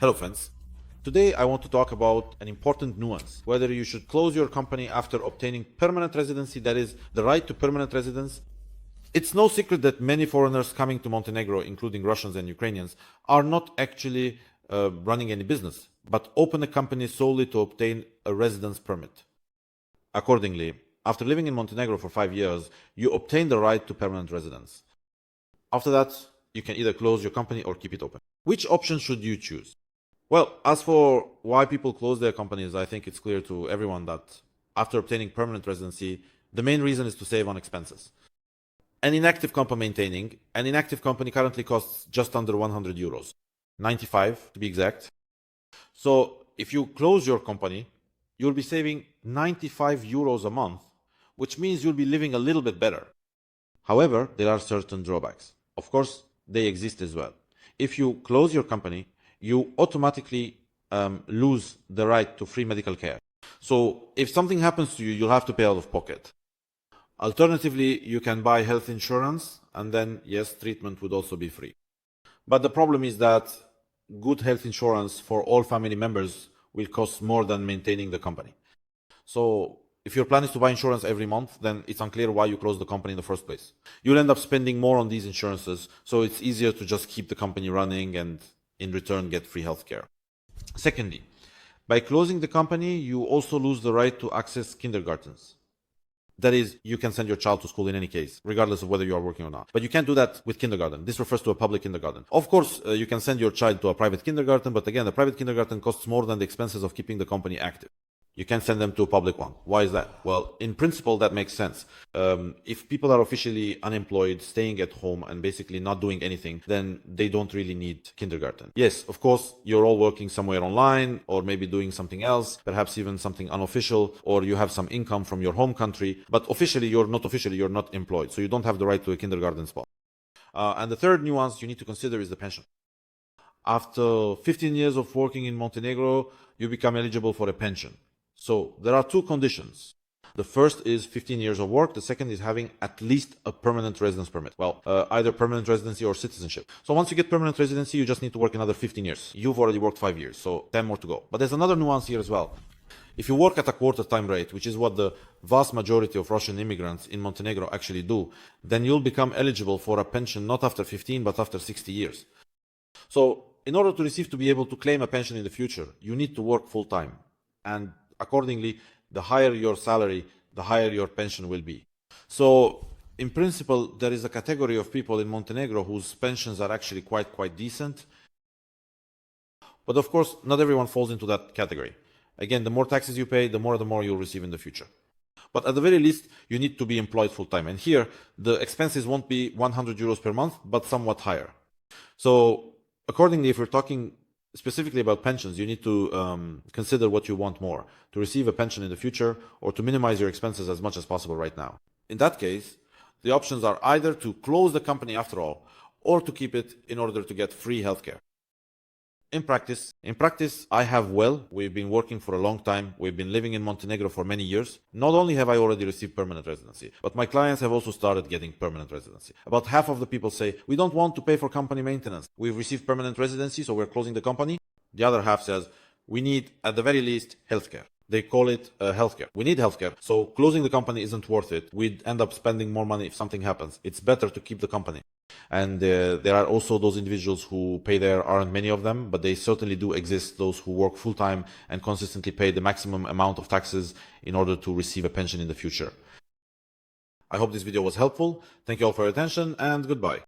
Hello friends. Today I want to talk about an important nuance, whether you should close your company after obtaining permanent residency, that is, the right to permanent residence. It's no secret that many foreigners coming to Montenegro, including Russians and Ukrainians, are not actually running any business, but open a company solely to obtain a residence permit. Accordingly, after living in Montenegro for 5 years, you obtain the right to permanent residence. After that, you can either close your company or keep it open. Which option should you choose? Well, as for why people close their companies, I think it's clear to everyone that after obtaining permanent residency, the main reason is to save on expenses. An inactive company currently costs just under 100 euros, 95 to be exact. So if you close your company, you'll be saving 95 euros a month, which means you'll be living a little bit better. However, there are certain drawbacks. Of course, they exist as well. If you close your company, you automatically lose the right to free medical care. So if something happens to you, you'll have to pay out of pocket. Alternatively, you can buy health insurance, and then yes, treatment would also be free. But the problem is that good health insurance for all family members will cost more than maintaining the company. So if your plan is to buy insurance every month, then it's unclear why you close the company in the first place. You'll end up spending more on these insurances, so it's easier to just keep the company running and in return get free healthcare. Secondly, by closing the company, you also lose the right to access kindergartens. That is, you can send your child to school in any case, regardless of whether you are working or not. But you can't do that with kindergarten. This refers to a public kindergarten. Of course, you can send your child to a private kindergarten, but again, the private kindergarten costs more than the expenses of keeping the company active. You can't send them to a public one. Why is that? Well, in principle, that makes sense. If people are officially unemployed, staying at home, and basically not doing anything, then they don't really need kindergarten. Yes, of course, you're all working somewhere online, or maybe doing something else, perhaps even something unofficial, or you have some income from your home country, but officially, you're not employed, so you don't have the right to a kindergarten spot. And the third nuance you need to consider is the pension. After 15 years of working in Montenegro, you become eligible for a pension. So there are two conditions. The first is 15 years of work. The second is having at least a permanent residence permit. Well, either permanent residency or citizenship. So once you get permanent residency, you just need to work another 15 years. You've already worked 5 years, so 10 more to go. But there's another nuance here as well. If you work at a quarter-time rate, which is what the vast majority of Russian immigrants in Montenegro actually do, then you'll become eligible for a pension not after 15, but after 60 years. So in order to be able to claim a pension in the future, you need to work full-time. And accordingly, the higher your salary, the higher your pension will be. So, in principle, there is a category of people in Montenegro whose pensions are actually quite decent. But of course, not everyone falls into that category. Again, the more taxes you pay, the more you'll receive in the future. But at the very least, you need to be employed full-time. And here, the expenses won't be 100 euros per month, but somewhat higher. So, accordingly, if we're talking specifically about pensions, you need to consider what you want more, to receive a pension in the future or to minimize your expenses as much as possible right now. In that case, the options are either to close the company after all, or to keep it in order to get free healthcare. In practice, we've been working for a long time. We've been living in Montenegro for many years. Not only have I already received permanent residency, but my clients have also started getting permanent residency. About half of the people say, we don't want to pay for company maintenance. We've received permanent residency, so we're closing the company. The other half says, we need, at the very least, healthcare. They call it healthcare. We need healthcare, so closing the company isn't worth it. We'd end up spending more money if something happens. It's better to keep the company. And there are also those individuals who pay there. Aren't many of them, but they certainly do exist, those who work full-time and consistently pay the maximum amount of taxes in order to receive a pension in the future. I hope this video was helpful. Thank you all for your attention, and goodbye.